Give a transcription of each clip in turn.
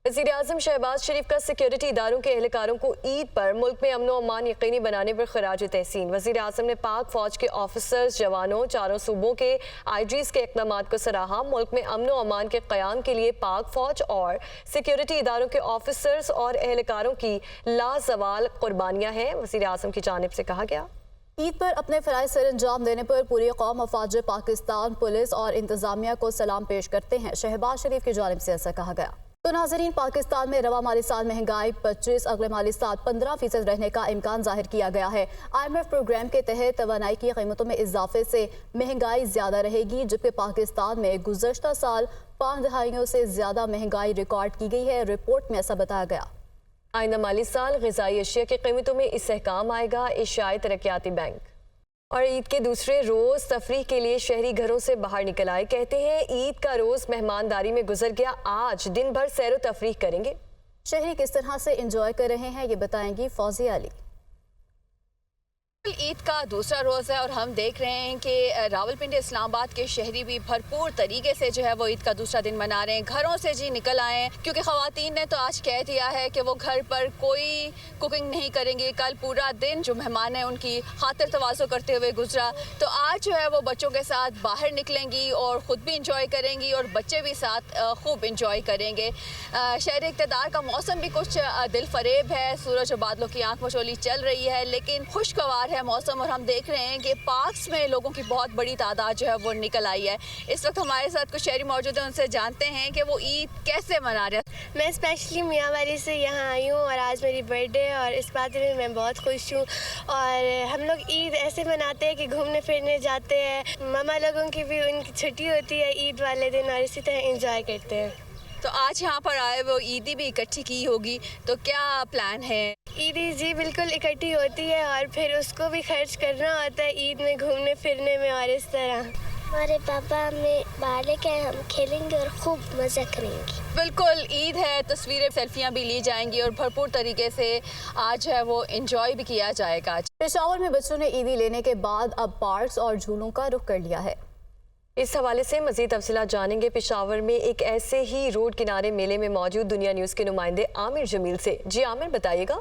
वज़ीर-ए-आज़म शहबाज शरीफ का सिक्योरिटी इदारों के एहलकारों को ईद पर मुल्क में अमन व अमान यकीनी बनाने पर खराज तहसीन। वज़ीर-ए-आज़म ने पाक फौज के ऑफिसर्स, जवानों, चारों सूबों के आईजीज़ के इक़दाम को सराहा। मुल्क में अमन व अमान के क़याम के लिए पाक फौज और सिक्योरिटी इदारों के ऑफिसर्स और एहलकारों की लाजवाल कुर्बानियाँ हैं। वज़ीर-ए-आज़म की जानिब से कहा गया, ईद पर अपने फ़राइज़ सर अंजाम देने पर पूरी कौम अफवाज पाकिस्तान पुलिस और इंतज़ामिया को सलाम पेश करते हैं। शहबाज शरीफ की जानिब से ऐसा कहा गया। तो नाज़रीन, पाकिस्तान में रवा माली साल महंगाई 25, अगले माली साल 15% रहने का इम्कान जाहिर किया गया है। IMF प्रोग्राम के तहत तवानाई की कीमतों में इजाफे से महंगाई ज़्यादा रहेगी, जबकि पाकिस्तान में गुज़श्ता साल 5 दहाइयों से ज़्यादा महंगाई रिकॉर्ड की गई है। रिपोर्ट में ऐसा बताया गया। आइंदा माली साल ग़िज़ाई अशिया की कीमतों में इस्तेहकाम आएगा। एशियाई तरक्याती बैंक और ईद के दूसरे रोज़ तफरीह के लिए शहरी घरों से बाहर निकल आए। कहते हैं ईद का रोज़ मेहमानदारी में गुजर गया, आज दिन भर सैर व तफरीह करेंगे। शहरी किस तरह से इंजॉय कर रहे हैं ये बताएंगी फौजिया अली। ईद का दूसरा रोज़ है और हम देख रहे हैं कि रावलपिंडी इस्लामाबाद के शहरी भी भरपूर तरीके से जो है वो ईद का दूसरा दिन मना रहे हैं। घरों से जी निकल आए हैं, क्योंकि ख़वातीन ने तो आज कह दिया है कि वो घर पर कोई कुकिंग नहीं करेंगी। कल पूरा दिन जो मेहमान हैं उनकी खातिर तवाज़ो करते हुए गुजरा, तो आज जो है वो बच्चों के साथ बाहर निकलेंगी और ख़ुद भी इंजॉय करेंगी और बच्चे भी साथ खूब इंजॉय करेंगे। शहर इक़्तिदार का मौसम भी कुछ दिल फरेब है, सूरज और बादलों की आंख मचोली चल रही है, लेकिन खुशगवार मौसम। और हम देख रहे हैं कि पार्क्स में लोगों की बहुत बड़ी तादाद जो है वो निकल आई है। इस वक्त हमारे साथ कुछ शहरी मौजूद हैं, उनसे जानते हैं कि वो ईद कैसे मना रहे हैं। मैं स्पेशली मियांवाली से यहाँ आई हूँ और आज मेरी बर्थडे है और इस बात में मैं बहुत खुश हूँ। और हम लोग ईद ऐसे मनाते हैं कि घूमने फिरने जाते हैं, मामा लोगों की भी उनकी छुट्टी होती है ईद वाले दिन और इसी तरह इंजॉय करते हैं। तो आज यहाँ पर आए वो ईदी भी इकट्ठी की होगी, तो क्या प्लान है? ईदी जी बिल्कुल इकट्ठी होती है और फिर उसको भी खर्च करना होता है ईद में घूमने फिरने में और इस तरह। हमारे पापा हमें बाहर लेके आए, हम खेलेंगे और खूब मज़ा करेंगे। बिल्कुल ईद है, तस्वीरें सेल्फियाँ भी ली जाएंगी और भरपूर तरीके से आज है वो इंजॉय भी किया जाएगा। पेशावर में बच्चों ने ईदी लेने के बाद अब पार्क्स और झूलों का रुख कर लिया है। इस हवाले से मज़ीद तफसीलात जानेंगे पेशावर में एक ऐसे ही रोड किनारे मेले में मौजूद दुनिया न्यूज़ के नुमाइंदे आमिर जमील से। जी आमिर, बताइएगा।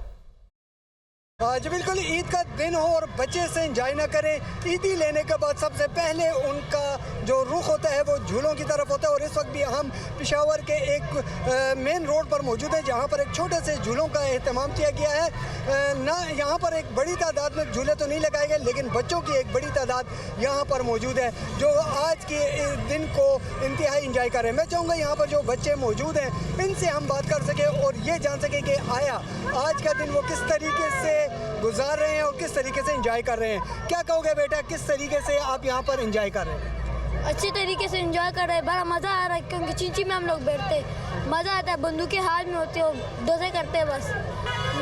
जी बिल्कुल, ईद का दिन हो और बच्चे से एंजॉय ना करें। ईदी लेने के बाद सबसे पहले उनका जो रुख होता है वो झूलों की तरफ होता है। और इस वक्त भी हम पेशावर के एक मेन रोड पर मौजूद है, जहाँ पर एक छोटे से झूलों का एहतमाम किया गया है। ना यहाँ पर एक बड़ी तादाद में झूले तो नहीं लगाए गए, लेकिन बच्चों की एक बड़ी तादाद यहाँ पर मौजूद है जो आज के दिन को इंतहाई इंजॉय कर रहे हैं। मैं चाहूँगा यहाँ पर जो बच्चे मौजूद हैं इनसे हम बात कर सकें और ये जान सकें कि आज का दिन वो किस तरीके से गुजार रहे हैं और किस तरीके से एंजॉय कर रहे हैं। क्या कहोगे बेटा, किस तरीके से आप यहाँ पर एंजॉय कर रहे हैं? अच्छे तरीके से एंजॉय कर रहे हैं, बड़ा मज़ा आ रहा है क्योंकि चिंची में हम लोग बैठते हैं, मज़ा आता है, बंदूकें हाथ में होती है, डोसे करते हैं बस।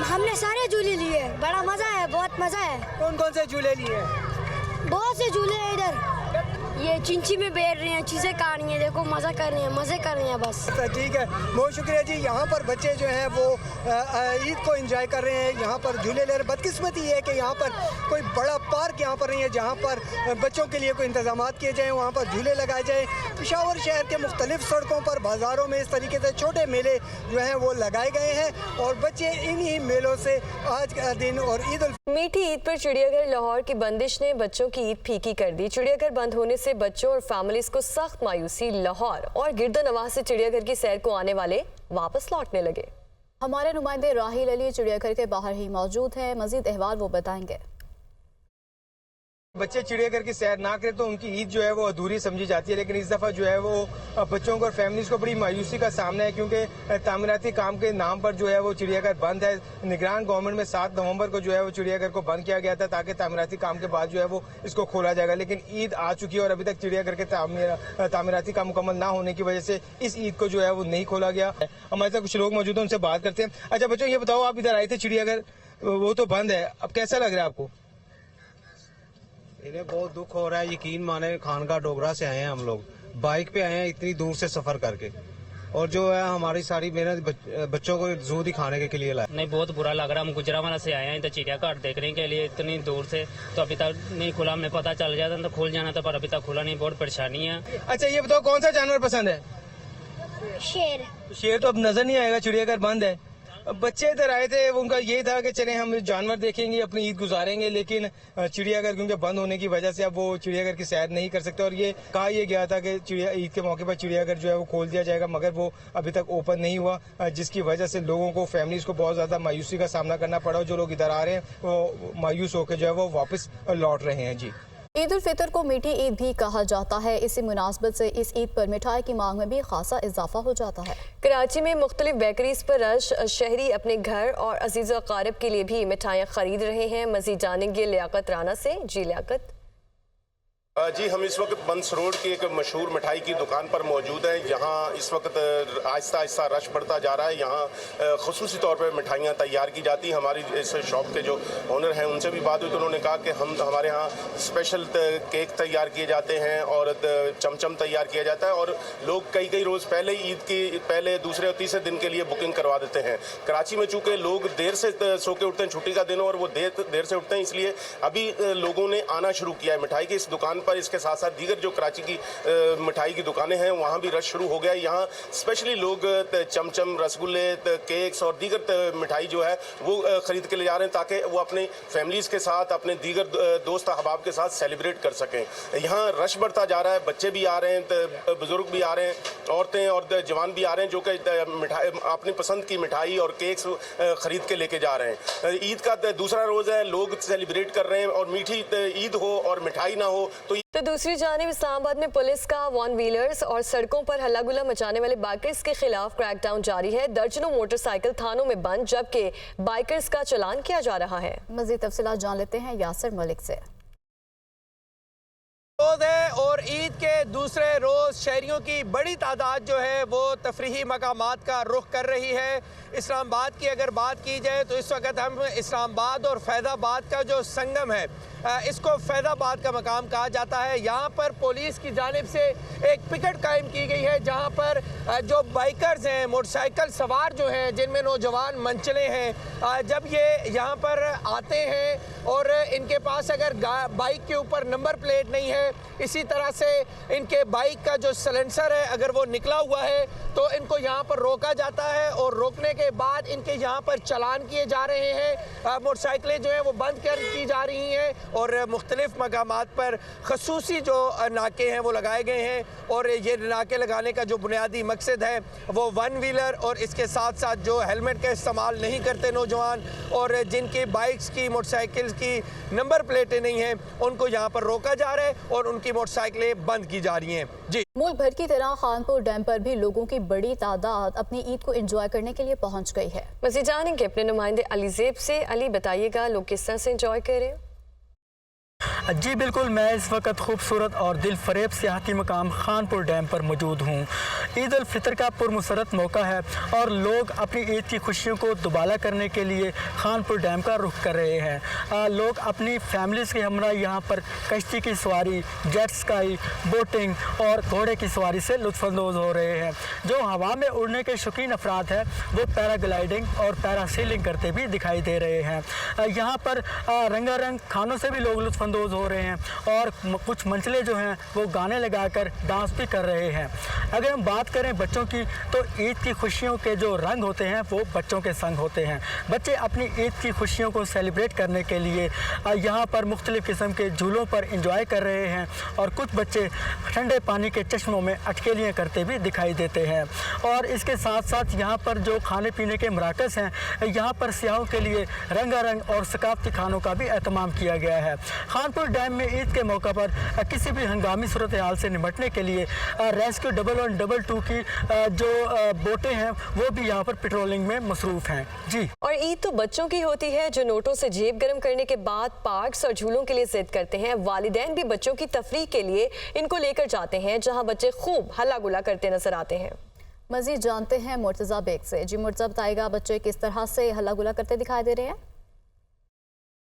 हमने सारे झूले लिए, बड़ा मज़ा है, बहुत मज़ा है। कौन कौन से झूले लिए? बहुत से झूले हैं इधर, ये चिंची में बैठ रही हैं, चीज़ें खा रही हैं, देखो मज़ा कर रही हैं, मज़े कर रही हैं बस। ठीक है, बहुत शुक्रिया जी। यहाँ पर बच्चे जो हैं वो ईद को एंजॉय कर रहे हैं, यहाँ पर झूले ले रहे हैं। बदकिस्मती है कि यहाँ पर कोई बड़ा पार्क यहाँ पर नहीं है जहाँ पर बच्चों के लिए कोई इंतजाम किए जाएँ, वहाँ पर झूले लगाए जाएँ। पेशावर शहर के मुख्तलिफ सड़कों पर, बाज़ारों में इस तरीके से छोटे मेले जो हैं वो लगाए गए हैं और बच्चे इन्हीं मेलों से आज का दिन और मीठी ईद पर चिड़ियाघर लाहौर की बंदिश ने बच्चों की ईद फीकी कर दी। चिड़ियाघर बंद होने से बच्चों और फैमिलीज को सख्त मायूसी। लाहौर और गिरदोनवाह से चिड़ियाघर की सैर को आने वाले वापस लौटने लगे। हमारे नुमाइंदे राहिल अली चिड़ियाघर के बाहर ही मौजूद हैं, मजीद अहवाल वो बताएंगे। बच्चे चिड़ियाघर की सैर ना करें तो उनकी ईद जो है वो अधूरी समझी जाती है, लेकिन इस दफ़ा जो है वो बच्चों को और फैमिलीज को बड़ी मायूसी का सामना है, क्योंकि तामीराती काम के नाम पर जो है वो चिड़ियाघर बंद है। निगरान गवर्नमेंट में 7 नवंबर को जो है वो चिड़ियाघर को बंद किया गया था ताकि तामीराती काम के बाद जो है वो इसको खोला जाएगा, लेकिन ईद आ चुकी है और अभी तक चिड़ियाघर के तामीराती काम मुकम्मल ना होने की वजह से इस ईद को जो है वो नहीं खोला गया। हमारे साथ कुछ लोग मौजूद हैं, उनसे बात करते हैं। अच्छा बच्चों, ये बताओ, आप इधर आए थे चिड़ियाघर, वो तो बंद है, अब कैसा लग रहा है आपको? इन्हें बहुत दुख हो रहा है। यकीन माने, खानका डोगरा से आए हैं हम लोग, बाइक पे आए हैं इतनी दूर से सफर करके, और जो है हमारी सारी मेहनत बच्चों को जू दिखाने के लिए लाए। नहीं, बहुत बुरा लग रहा है। हम गुजरावाला से आए हैं तो चिड़ियाघर देखने के लिए इतनी दूर से, तो अभी तक नहीं खुला। हमें पता चल जाता तो खुल जाना था, पर अभी तक खुला नहीं, बहुत परेशानी है। अच्छा ये बताओ, कौन सा जानवर पसंद है? शेर। शेर तो अब नजर नहीं आएगा, चिड़ियाघर बंद है। अब बच्चे इधर आए थे, उनका ये था कि चले हम जानवर देखेंगे, अपनी ईद गुजारेंगे, लेकिन चिड़ियाघर क्योंकि बंद होने की वजह से अब वो चिड़ियाघर की सैर नहीं कर सकते। और ये कहा यह गया था कि ईद के मौके पर चिड़ियाघर जो है वो खोल दिया जाएगा, मगर वो अभी तक ओपन नहीं हुआ, जिसकी वजह से लोगों को, फैमिलीज को बहुत ज्यादा मायूसी का सामना करना पड़ा। जो लोग इधर आ रहे हैं वो मायूस होकर जो है वो वापस लौट रहे हैं। जी, ईद उल फितर को मीठी ईद भी कहा जाता है। इसी मुनासबत से इस ईद पर मिठाई की मांग में भी खासा इजाफा हो जाता है। कराची में मुख्तलिफ बेकरीज पर रश, शहरी अपने घर और अजीज़ व अकारिब के लिए भी मिठाइयाँ खरीद रहे हैं। मज़ीद जानेंगे लियाकत राना से। जी लियाकत। जी, हम इस वक्त बंस रोड की एक मशहूर मिठाई की दुकान पर मौजूद हैं। यहाँ इस वक्त आहिस्ता आहिस्ता रश बढ़ता जा रहा है। यहाँ ख़ुसूसी तौर पर मिठाइयाँ तैयार की जाती हैं। हमारी इस शॉप के जो ओनर हैं उनसे भी बात हुई तो उन्होंने कहा कि हमारे यहाँ स्पेशल केक तैयार किए जाते हैं और चमचम तैयार किया जाता है, और लोग कई रोज़ पहले ईद की पहले दूसरे और तीसरे दिन के लिए बुकिंग करवा देते हैं। कराची में चूँकि लोग देर से सो के उठते हैं, छुट्टी का दिन हो और वो देर से उठते हैं, इसलिए अभी लोगों ने आना शुरू किया है मिठाई की इस दुकान पर। इसके साथ साथ दीगर जो कराची की मिठाई की दुकानें हैं वहाँ भी रश शुरू हो गया है। यहाँ स्पेशली लोग चमचम, रसगुल्ले, केक्स और दीगर मिठाई जो है वो खरीद के ले जा रहे हैं ताकि वो अपने फैमिलीज़ के साथ, अपने दीगर दोस्त अहबाब के साथ सेलिब्रेट कर सकें। यहाँ रश बढ़ता जा रहा है, बच्चे भी आ रहे हैं, बुजुर्ग भी आ रहे हैं, औरतें और जवान भी आ रहे हैं जो कि मिठाई अपनी पसंद की मिठाई और केक्स खरीद के लेके जा रहे हैं। ईद का दूसरा रोज़ है, लोग सेलिब्रेट कर रहे हैं और मीठी ईद हो और मिठाई ना हो तो दूसरी जानिब इस्लामाबाद में पुलिस का वन व्हीलर्स और सड़कों पर हल्ला गुल्ला मचाने वाले बाइकर्स के खिलाफ क्रैकडाउन जारी है। दर्जनों मोटरसाइकिल थानों में बंद, जबकि बाइकर्स का चालान किया जा रहा है। मज़ीद तफसीलात जान लेते हैं यासिर मलिक से। रोज़ है और ईद के दूसरे रोज़ शहरियों की बड़ी तादाद जो है वो तफरीही मकामात का रुख कर रही है। इस्लामाबाद की अगर बात की जाए तो इस वक्त हम इस्लामाबाद और फैज़ाबाद का जो संगम है, इसको फैज़ाबाद का मकाम कहा जाता है। यहाँ पर पुलिस की जानिब से एक पिकेट कायम की गई है जहाँ पर जो बाइकर्स हैं, मोटरसाइकिल सवार जो हैं, जिनमें नौजवान मंचले हैं, जब ये यहाँ पर आते हैं और इनके पास अगर बाइक के ऊपर नंबर प्लेट नहीं है, इसी तरह से इनके बाइक का जो सिलेंसर है अगर वो निकला हुआ है तो इनको यहाँ पर रोका जाता है और रोकने के बाद इनके यहाँ पर चालान किए जा रहे हैं। मोटरसाइकिलें जो हैं वो बंद की जा रही हैं और मुख्तलिफ मकामात पर खसूसी जो नाके हैं वो लगाए गए हैं। और ये नाके लगाने का जो बुनियादी मकसद है वो वन व्हीलर और इसके साथ साथ जो हेलमेट का इस्तेमाल नहीं करते नौजवान और जिनकी बाइक्स की, मोटरसाइकिल की नंबर प्लेटें नहीं हैं, उनको यहाँ पर रोका जा रहा है और उनकी मोटरसाइकिलें बंद की जा रही हैं। जी, मुल्क भर की तरह खानपुर डैम पर भी लोगों की बड़ी तादाद अपनी ईद को एंजॉय करने के लिए पहुंच गई है। मज़ीद जानेंगे अपने नुमाइंदे अली ज़ेब से। अली, बताइएगा लोग किस तरह से एंजॉय कर रहे हैं? जी बिल्कुल, मैं इस वक्त खूबसूरत और दिल फरेब सियाहती मकाम खानपुर डैम पर मौजूद हूँ। ईद उल फितर का पुरमसरत मौका है और लोग अपनी ईद की खुशियों को दुबाला करने के लिए खानपुर डैम का रुख कर रहे हैं। लोग अपनी फैमिलीज़ के हमरा यहाँ पर कश्ती की सवारी, जेट स्काई, बोटिंग और घोड़े की सवारी से लुत्फ़अंदोज़ हो रहे हैं। जो हवा में उड़ने के शौकीन अफराद हैं वो पैराग्लाइडिंग और पैरासीलिंग करते भी दिखाई दे रहे हैं। यहाँ पर रंगारंग खानों से भी लोग लुत्फ़अंदोज़ हो रहे हैं और कुछ मंचले जो हैं वो गाने लगाकर डांस भी कर रहे हैं। अगर हम बात करें बच्चों की तो ईद की खुशियों के जो रंग होते हैं वो बच्चों के संग होते हैं। बच्चे अपनी ईद की खुशियों को सेलिब्रेट करने के लिए यहाँ पर मुख्तलिफ़ किस्म के झूलों पर इंजॉय कर रहे हैं और कुछ बच्चे ठंडे पानी के चश्मों में अटकेलियाँ करते भी दिखाई देते हैं। और इसके साथ साथ यहाँ पर जो खाने पीने के मराकज़ हैं, यहाँ पर सियाहों के लिए रंगारंग और सकाफती खानों का भी एहतमाम किया गया है। खानपुर डैम में ईद के मौका पर किसी भी हंगामी सूरत हाल से निपटने के लिए रेस्क्यू 112 की जो बोटें हैं वो भी यहाँ पर पेट्रोलिंग में मसरूफ़ हैं। जी, और ईद तो बच्चों की होती है जो नोटों से जेब गर्म करने के बाद पार्क्स और झूलों के लिए जिद करते हैं। वालिदैन भी बच्चों की तफरीह के लिए इनको लेकर जाते हैं जहाँ बच्चे खूब हल्ला गुल्ला करते नजर आते हैं। मज़ीद जानते हैं मुर्तज़ा बेग से। जी मुर्तज़ा, बताएगा बच्चे किस तरह से हल्ला गुल्ला करते दिखाई दे रहे हैं?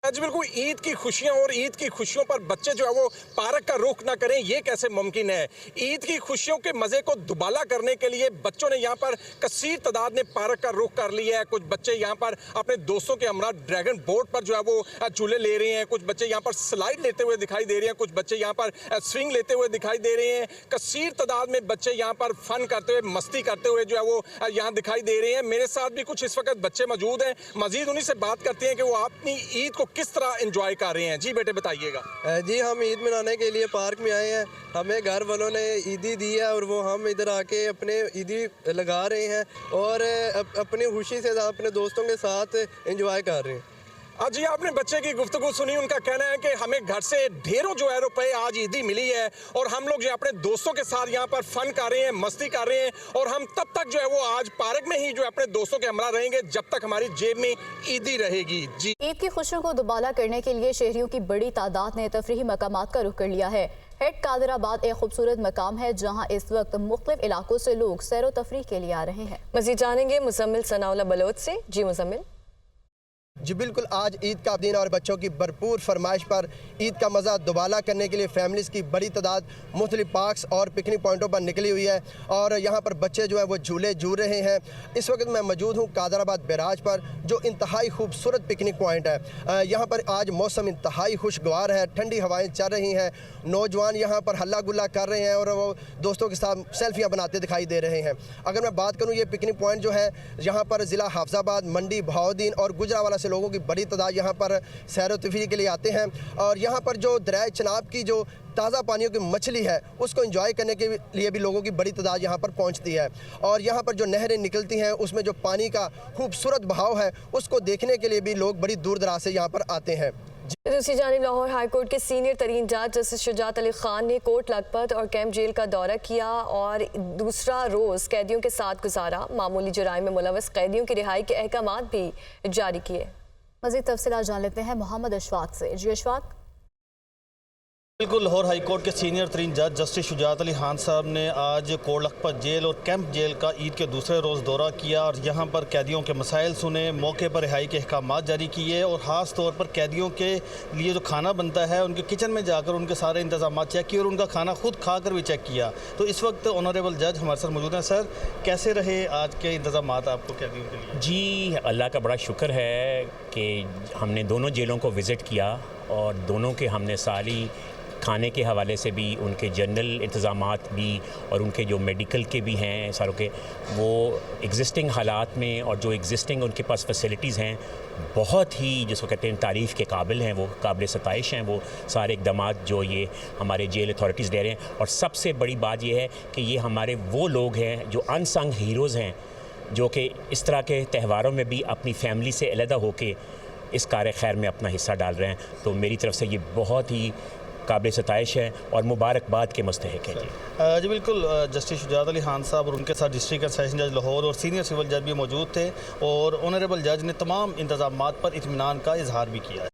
जी बिल्कुल, ईद की खुशियां और ईद की खुशियों पर बच्चे जो है वो पार्क का रुख ना करें, ये कैसे मुमकिन है। ईद की खुशियों के मजे को दुबाला करने के लिए बच्चों ने यहाँ पर कसीर तादाद में पार्क का रुख कर लिया है। कुछ बच्चे यहाँ पर अपने दोस्तों के हमरा ड्रैगन बोट पर जो है वो झूले ले रहे हैं, कुछ बच्चे यहाँ पर स्लाइड लेते हुए दिखाई दे रहे हैं, कुछ बच्चे यहाँ पर स्विंग लेते हुए दिखाई दे रहे हैं। कसीर तादाद में बच्चे यहाँ पर फन करते हुए, मस्ती करते हुए जो है वो यहाँ दिखाई दे रहे हैं। मेरे साथ भी कुछ इस वक्त बच्चे मौजूद हैं, मजीद उन्हीं से बात करते हैं कि वो अपनी ईद को किस तरह एंजॉय कर रहे हैं। जी बेटे बताइएगा। जी हम ईद मनाने के लिए पार्क में आए हैं, हमें घर वालों ने ईदी दी है और वो हम इधर आके अपने ईदी लगा रहे हैं और अपनी खुशी से अपने दोस्तों के साथ एंजॉय कर रहे हैं। जी आपने बच्चे की गुफ्तगू सुनी, उनका कहना है कि हमें घर से ढेरों जो है रुपए आज ईदी मिली है और हम लोग जो अपने दोस्तों के साथ यहाँ पर फन कर रहे हैं, मस्ती कर रहे हैं और हम तब तक जो है वो आज पार्क में ही जो अपने दोस्तों के हमरा रहेंगे जब तक हमारी जेब में ईदी रहेगी। जी ईद की खुशियों को दुबाला करने के लिए शहरियों की बड़ी तादाद ने तफरीही मकामात का रुख कर लिया है। हेड कादराबाद एक खूबसूरत मकाम है जहाँ इस वक्त मुख्तलिफ इलाकों से लोग सैर व तफरीह के लिए आ रहे हैं। मज़ीद जानेंगे मुजम्मिल सनाउल्लाह बलोच से। जी मुजम्मिल। जी बिल्कुल, आज ईद का दिन और बच्चों की भरपूर फरमाइश पर ईद का मज़ा दुबाला करने के लिए फैमिलीज़ की बड़ी तादाद मुख्तलिफ पार्क्स और पिकनिक पॉइंटों पर निकली हुई है और यहाँ पर बच्चे जो है वो झूले झूल रहे हैं। इस वक्त मैं मौजूद हूँ कादराबाद बैराज पर, जो इंतहाई खूबसूरत पिकनिक पॉइंट है। यहाँ पर आज मौसम इंतहाई खुशगवार है, ठंडी हवाएँ चल रही हैं, नौजवान यहाँ पर हल्ला गुल्ला कर रहे हैं और वो दोस्तों के साथ सेल्फियाँ बनाते दिखाई दे रहे हैं। अगर मैं बात करूँ, ये पिकनिक पॉइंट जो है यहाँ पर ज़िला हाफजाबाद, मंडी, बहाउद्दीन और गुजरावाला से लोगों की बड़ी तादाद यहाँ पर सैर व तफरीह के लिए आते हैं और यहाँ पर जो दरिया चनाब की जो ताज़ा पानियों की मछली है उसको एंजॉय करने के लिए भी लोगों की बड़ी तादाद यहाँ पर पहुँचती है और यहाँ पर जो नहरें निकलती हैं उसमें जो पानी का खूबसूरत बहाव है उसको देखने के लिए भी लोग बड़ी दूर दराज से यहाँ पर आते हैं। दूसरी जानिब लाहौर हाई कोर्ट के सीनियर तरीन जज जस्टिस शुजात अली खान ने कोट लखपत और कैंप जेल का दौरा किया और दूसरा रोज़ कैदियों के साथ गुजारा। मामूली जुराइम में मुलव्वस कैदियों की रिहाई के अहकामात भी जारी किए। मज़ीद तफसीलात जान लेते हैं मोहम्मद अशफाक से। जी अशफाक। बिल्कुल, लाहौर हाई कोर्ट के सीनियर तरीन जज जस्टिस शुजात अली खान साहब ने आज कोट लखपत जेल और कैंप जेल का ईद के दूसरे रोज़ दौरा किया और यहाँ पर कैदियों के मसाइल सुने, मौके पर रिहाई के अहकामात जारी किए और ख़ास तौर पर कैदियों के लिए जो खाना बनता है उनके किचन में जाकर उनके सारे इंतजाम चेक किए और उनका खाना खुद खा कर भी चेक किया। तो इस वक्त ऑनरेबल जज हमारे साथ मौजूद हैं। सर, कैसे रहे आज के इंतजाम आपको कैदियों के लिए? जी अल्लाह का बड़ा शुक्र है कि हमने दोनों जेलों को विज़िट किया और दोनों के हमने सारी खाने के हवाले से भी, उनके जनरल इंतज़ामात भी और उनके जो मेडिकल के भी हैं सारों के, वो एग्जिस्टिंग हालात में और जो एग्जिस्टिंग उनके पास फैसिलिटीज़ हैं बहुत ही जिसको कहते हैं तारीफ़ के काबिल हैं, वो काबिल सताइश हैं वो सारे इक़दामात जो ये हमारे जेल अथॉरिटीज़ दे रहे हैं। और सबसे बड़ी बात ये है कि ये हमारे वो लोग हैं जो अनसंग हीरोज़ हैं, जो कि इस तरह के त्योहारों में भी अपनी फैमिली से अलहदा होकर इस कार खैर में अपना हिस्सा डाल रहे हैं। तो मेरी तरफ से ये बहुत ही काबिल सताइश है और मुबारकबाद के मुस्तहिक है। जी बिल्कुल, जस्टिस शुजात अली खान साहब और उनके साथ डिस्ट्रिक्ट एंड सेशन जज लाहौर और सीनियर सिविल जज भी मौजूद थे और ऑनरेबल जज ने तमाम इंतजामात पर इत्मीनान का इजहार भी किया है।